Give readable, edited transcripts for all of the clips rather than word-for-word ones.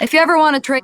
If you ever want to trade...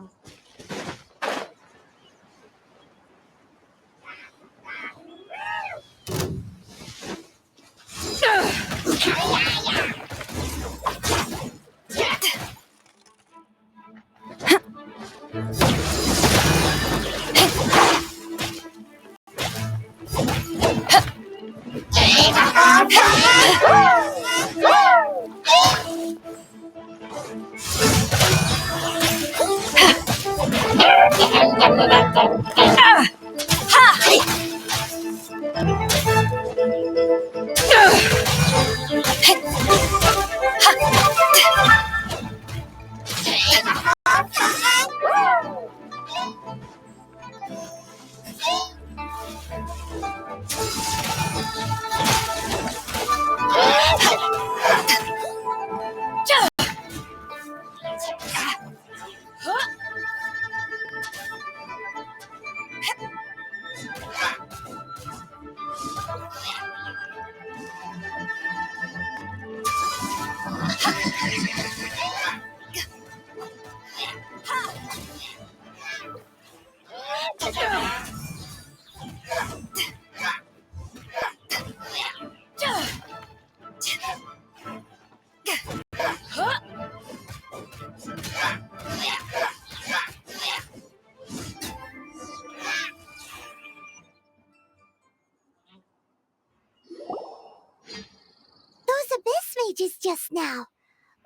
Those abyss mages just now.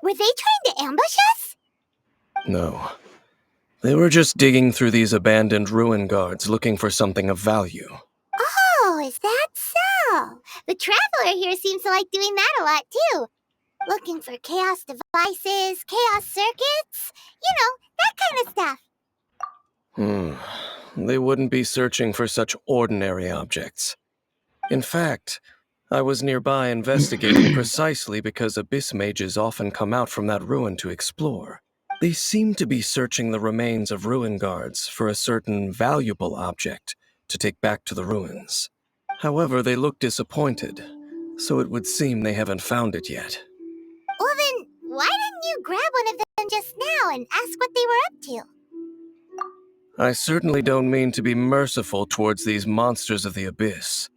Were they trying to ambush us? No. They were just digging through these abandoned ruin guards looking for something of value. Oh, is that so? The Traveler here seems to like doing that a lot, too. Looking for chaos devices, chaos circuits, you know, that kind of stuff. They wouldn't be searching for such ordinary objects. In fact, I was nearby investigating precisely because abyss mages often come out from that ruin to explore. They seem to be searching the remains of ruin guards for a certain valuable object to take back to the ruins. However, they look disappointed, so it would seem they haven't found it yet. Well then, why didn't you grab one of them just now and ask what they were up to? I certainly don't mean to be merciful towards these monsters of the abyss,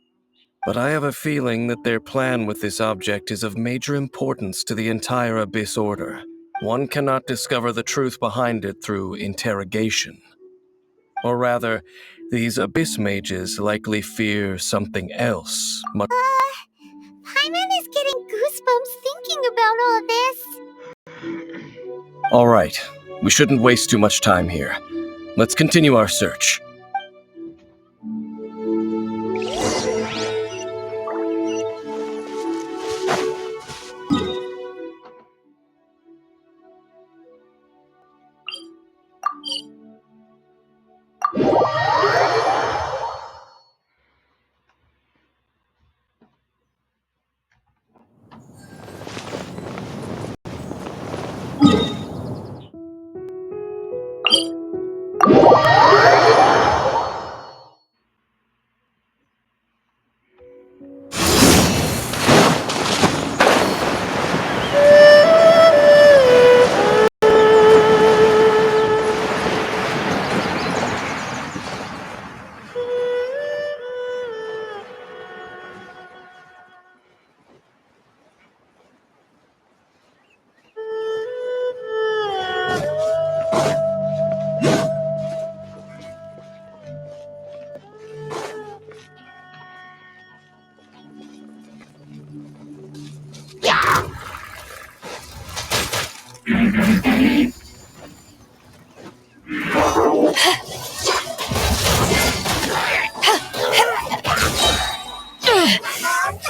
but I have a feeling that their plan with this object is of major importance to the entire Abyss Order. One cannot discover the truth behind it through interrogation. Or rather, these Abyss mages likely fear something else. Paimon is getting goosebumps thinking about all this. All right, we shouldn't waste too much time here. Let's continue our search.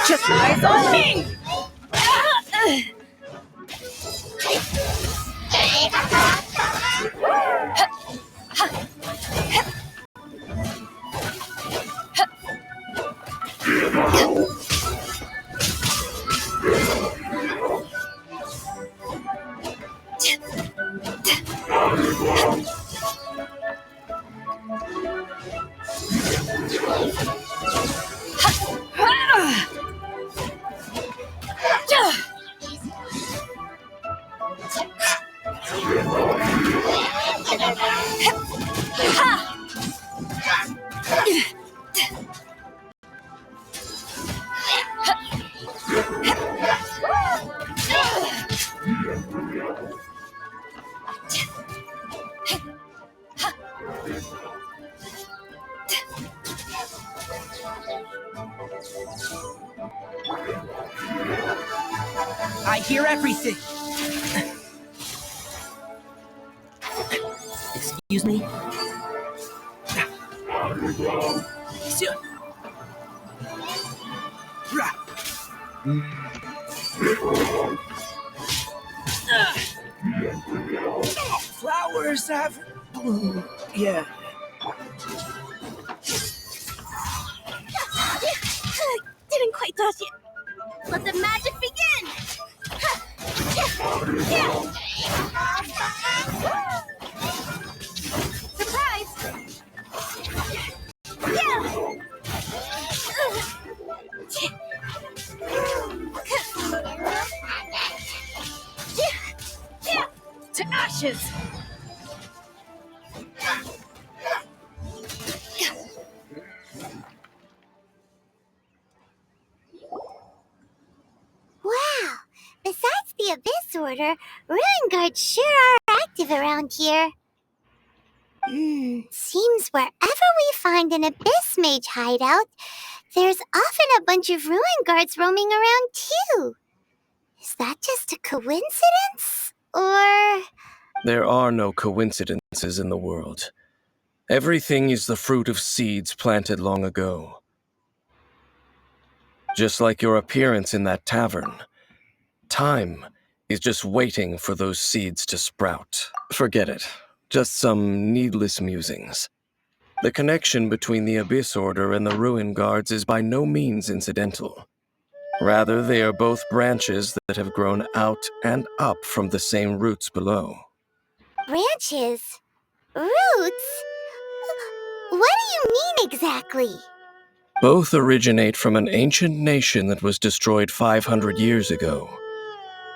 Just eyes on me! I hear everything. Excuse me? Flowers have bloomed. Yeah. Didn't quite touch it. Let the magic begin! Surprise! To ashes! Wow! Besides the Abyss Order, Ruin Guards sure are active around here. Seems wherever we find an Abyss Mage hideout, there's often a bunch of Ruin Guards roaming around too. Is that just a coincidence? Or... There are no coincidences in the world. Everything is the fruit of seeds planted long ago. Just like your appearance in that tavern. Time is just waiting for those seeds to sprout. Forget it. Just some needless musings. The connection between the Abyss Order and the Ruin Guards is by no means incidental. Rather, they are both branches that have grown out and up from the same roots below. branches? Roots? What do you mean exactly? Both originate from an ancient nation that was destroyed 500 years ago.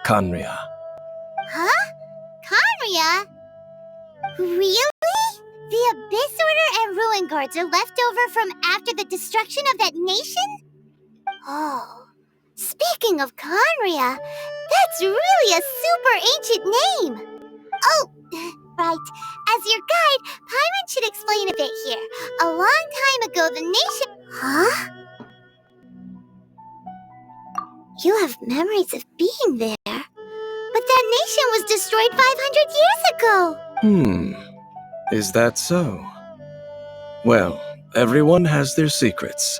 Khaenri'ah. Huh? Khaenri'ah? Really? The Abyss Order and Ruin Guards are left over from after the destruction of that nation? Oh, speaking of Khaenri'ah, that's really a super ancient name. Oh, right. As your guide, Paimon should explain a bit here. A long time ago, the nation... Huh? You have memories of being there. But that nation was destroyed 500 years ago. Is that so? Well, everyone has their secrets.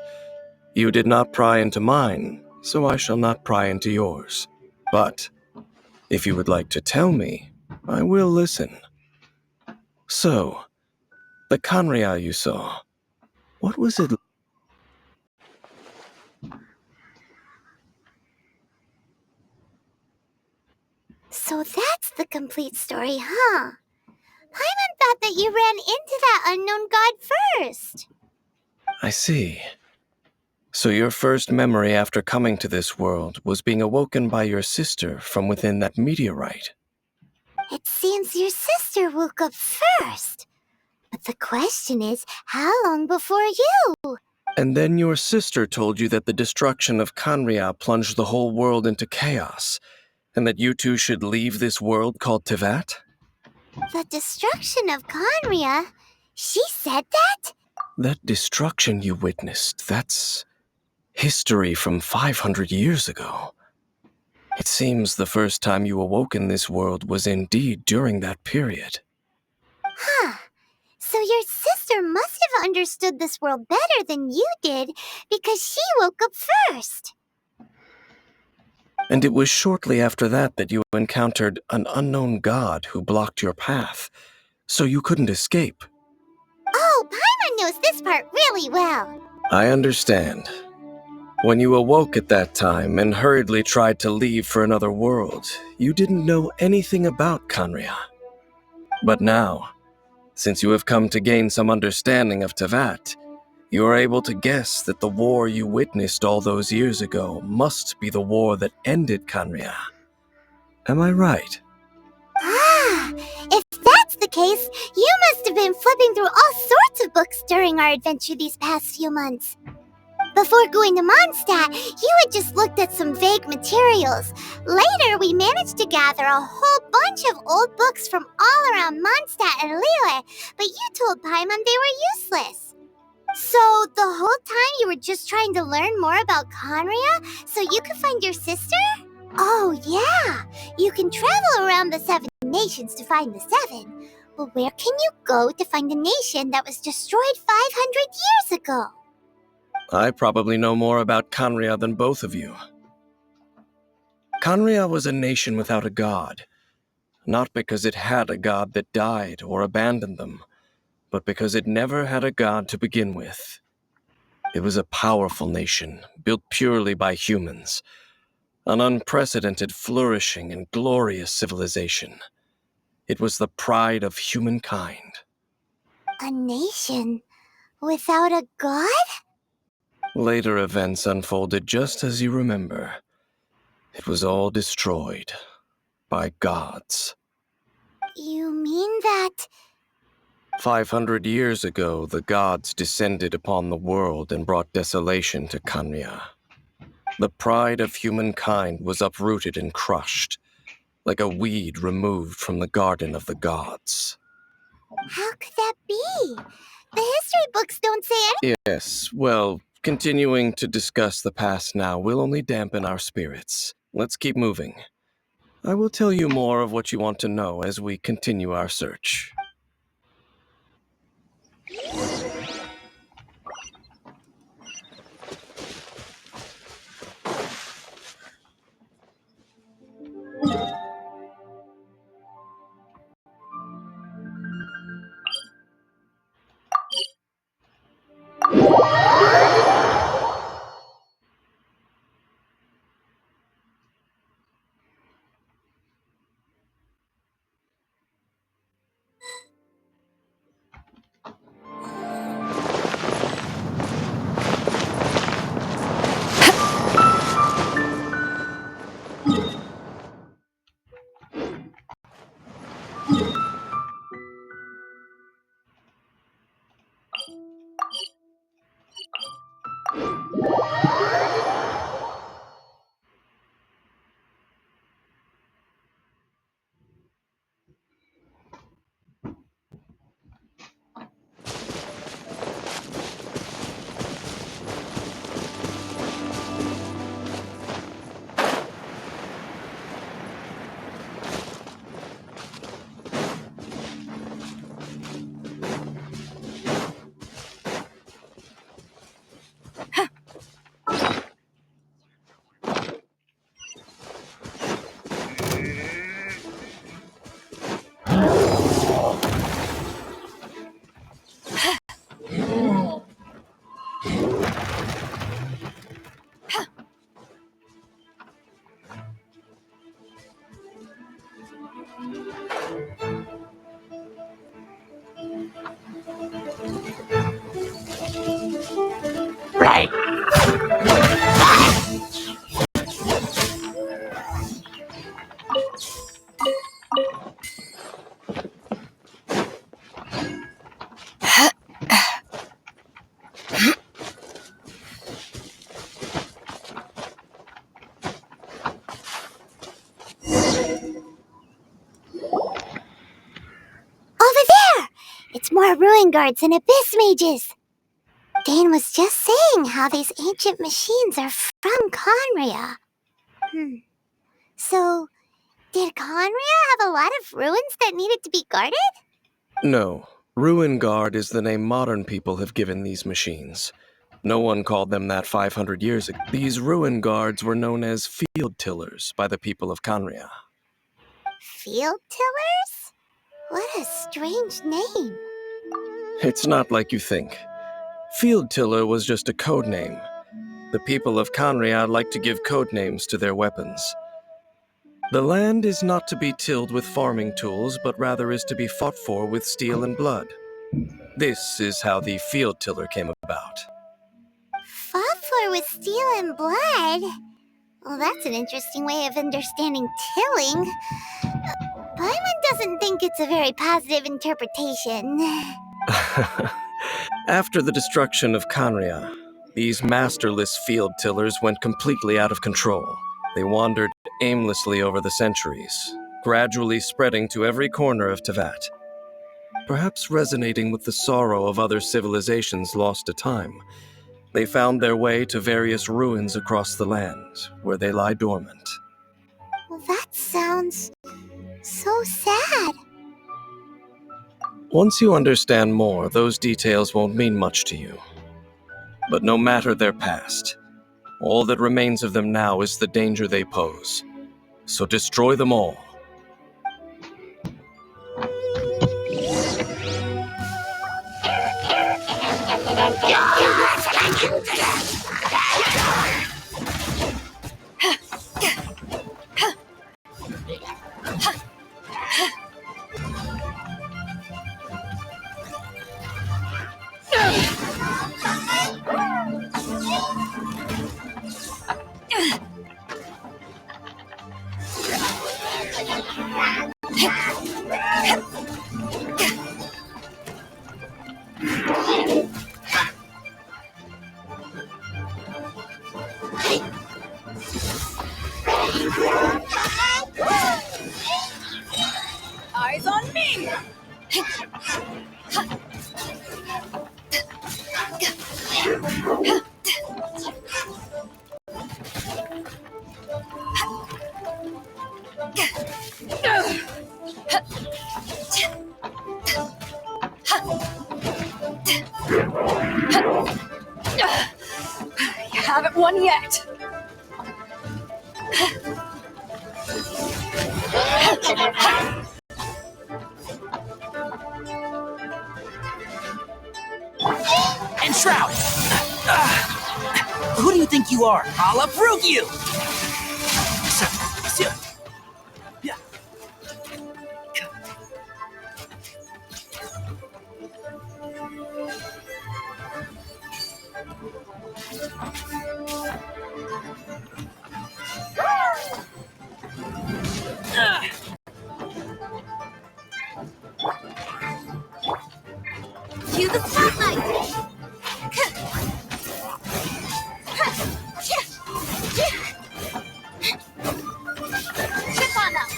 You did not pry into mine, so I shall not pry into yours. But, if you would like to tell me, I will listen. So, the Khaenri'ah you saw, what was it? So that's the complete story, huh? Paimon thought that you ran into that unknown god first. I see. So your first memory after coming to this world was being awoken by your sister from within that meteorite. It seems your sister woke up first. But the question is, how long before you? And then your sister told you that the destruction of Khaenri'ah plunged the whole world into chaos, and that you two should leave this world called Tevat? The destruction of Khaenri'ah? She said that? That destruction you witnessed, that's history from 500 years ago. It seems the first time you awoke in this world was indeed during that period. Huh. So your sister must have understood this world better than you did, because she woke up first. And it was shortly after that that you encountered an unknown god who blocked your path, so you couldn't escape. Oh, Paimon knows this part really well. I understand. When you awoke at that time and hurriedly tried to leave for another world, you didn't know anything about Khaenri'ah. But now, since you have come to gain some understanding of Tevat, you are able to guess that the war you witnessed all those years ago must be the war that ended Khaenri'ah. Am I right? Ah, if that's the case, you must have been flipping through all sorts of books during our adventure these past few months. Before going to Mondstadt, you had just looked at some vague materials. Later, we managed to gather a whole bunch of old books from all around Mondstadt and Liyue, but you told Paimon they were useless. So, the whole time you were just trying to learn more about Conria so you could find your sister? Oh, yeah! You can travel around the 7 nations to find the 7. But where can you go to find a nation that was destroyed 500 years ago? I probably know more about Conria than both of you. Conria was a nation without a god, not because it had a god that died or abandoned them, but because it never had a god to begin with. It was a powerful nation, built purely by humans, an unprecedented, flourishing, and glorious civilization. It was the pride of humankind. A nation without a god? Later events unfolded just as you remember. It was all destroyed by gods. You mean that... 500 years ago, the gods descended upon the world and brought desolation to Conria. The pride of humankind was uprooted and crushed, like a weed removed from the garden of the gods. How could that be? The history books don't say anything. Yes, well, continuing to discuss the past now will only dampen our spirits. Let's keep moving. I will tell you more of what you want to know as we continue our search. Over there! It's more ruin guards and abyss mages. Dane was just saying how these ancient machines are from Conria. So, did Conria have a lot of ruins that needed to be guarded? No, Ruin Guard is the name modern people have given these machines. No one called them that 500 years ago. These Ruin Guards were known as Field Tillers by the people of Conria. Field tillers? What a strange name. It's not like you think. Field Tiller was just a code name. The people of Conria like to give code names to their weapons. The land is not to be tilled with farming tools, but rather is to be fought for with steel and blood. This is how the Field Tiller came about. Fought for with steel and blood? Well, that's an interesting way of understanding tilling. Paimon doesn't think it's a very positive interpretation. After the destruction of Kanria, these masterless field tillers went completely out of control. They wandered aimlessly over the centuries, gradually spreading to every corner of Tevat. Perhaps resonating with the sorrow of other civilizations lost to time, they found their way to various ruins across the land, where they lie dormant. Well, that sounds so sad. Once you understand more, those details won't mean much to you. But no matter their past, all that remains of them now is the danger they pose. So destroy them all. Eyes on me! You haven't won yet. And Shroud! Who do you think you are? I'll uproot you! Yeah. Cue the spotlight! Chip on them!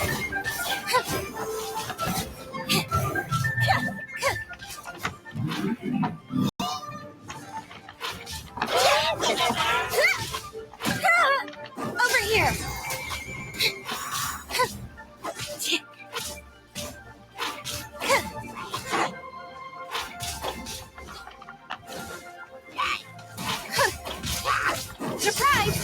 Over here! Surprise!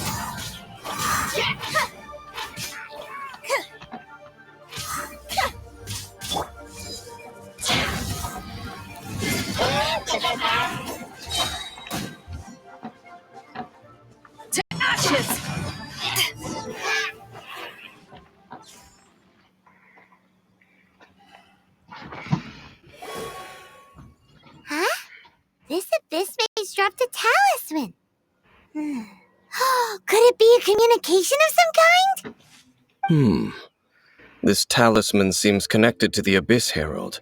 To ashes! Huh? This abyss mage dropped a talisman. Could it be a communication of some kind? This talisman seems connected to the Abyss Herald.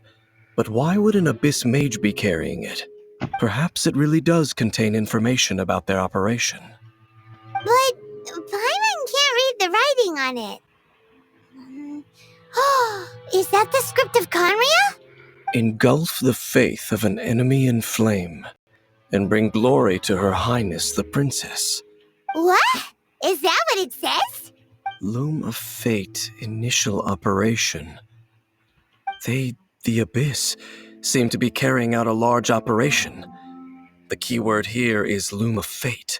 But why would an Abyss Mage be carrying it? Perhaps it really does contain information about their operation. But Paimon can't read the writing on it. Is that the script of Conria? Engulf the faith of an enemy in flame, and bring glory to Her Highness the Princess. What? Is that what it says? Loom of Fate initial operation. The Abyss, seem to be carrying out a large operation. The keyword here is Loom of Fate.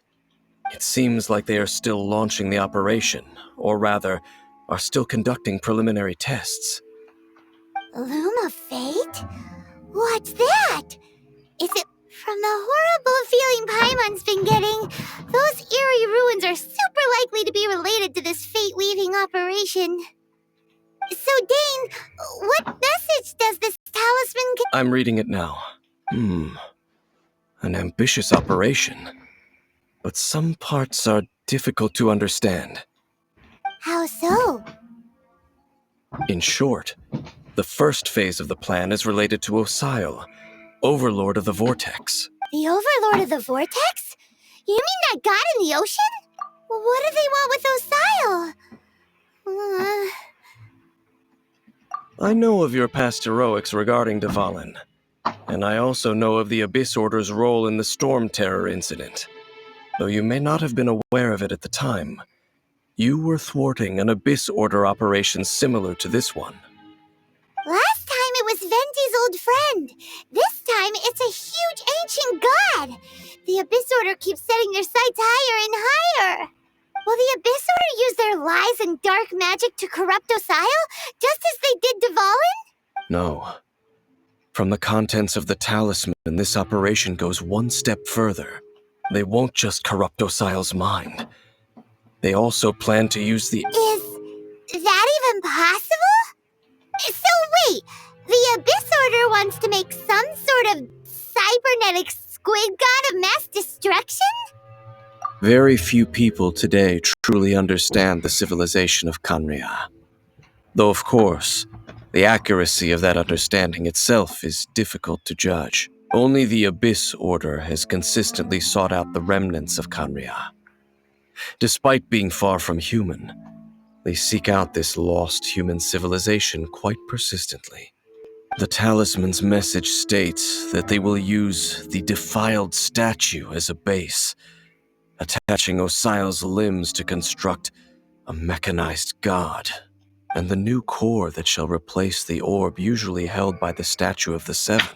It seems like they are still launching the operation, or rather, are still conducting preliminary tests. Loom of Fate? What's that? Is it from the horrible feeling Paimon's been getting? Those eerie ruins are super likely to be related to this fate-weaving operation. So, Dane, what message does this talisman I'm reading it now. An ambitious operation. But some parts are difficult to understand. How so? In short, The first phase of the plan is related to Osile, Overlord of the Vortex. The Overlord of the Vortex? You mean that god in the ocean? What do they want with Osile? I know of your past heroics regarding Dvalin, and I also know of the Abyss Order's role in the Storm Terror incident. Though you may not have been aware of it at the time, you were thwarting an Abyss Order operation similar to this one. Last time it was Venti's old friend. This time it's a huge ancient god. The Abyss Order keeps setting their sights higher and higher. Will the Abyss Order use their lies and dark magic to corrupt Osile, just as they did Dvalin? No. From the contents of the talisman, this operation goes one step further. They won't just corrupt Osile's mind. They also plan to use the... Is that even possible? So wait, the Abyss Order wants to make some sort of cybernetic squid god of mass destruction? Very few people today truly understand the civilization of Khaenri'ah. Though, of course, the accuracy of that understanding itself is difficult to judge. Only the Abyss Order has consistently sought out the remnants of Khaenri'ah. Despite being far from human, they seek out this lost human civilization quite persistently. The talisman's message states that they will use the defiled statue as a base, attaching Osile's limbs to construct a mechanized god, and the new core that shall replace the orb usually held by the Statue of the Seven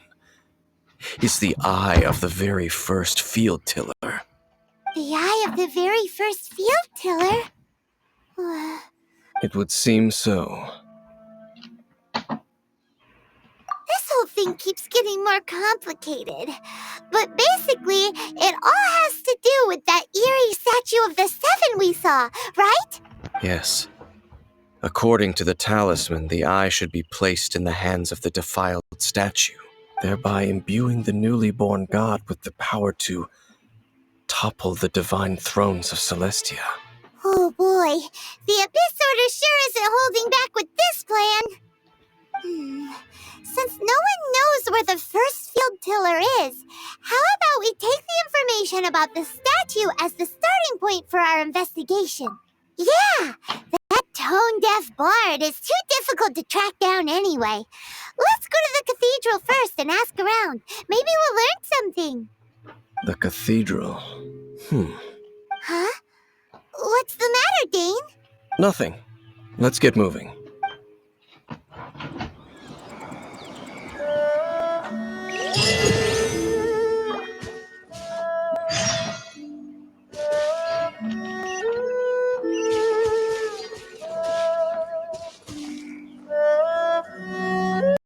is the eye of the very first field tiller. The eye of the very first field tiller? It would seem so. This whole thing keeps getting more complicated. But basically, it all has to do with that eerie Statue of the Seven we saw, right? Yes. According to the talisman, the eye should be placed in the hands of the defiled statue, thereby imbuing the newly born god with the power to topple the divine thrones of Celestia. Oh boy, the Abyss Order sure isn't holding back with this plan. Since no one knows where the first field tiller is, how about we take the information about the statue as the starting point for our investigation? Yeah, that tone-deaf bard is too difficult to track down anyway. Let's go to the cathedral first and ask around. Maybe we'll learn something. The cathedral. Huh? What's the matter, Dane? Nothing. Let's get moving.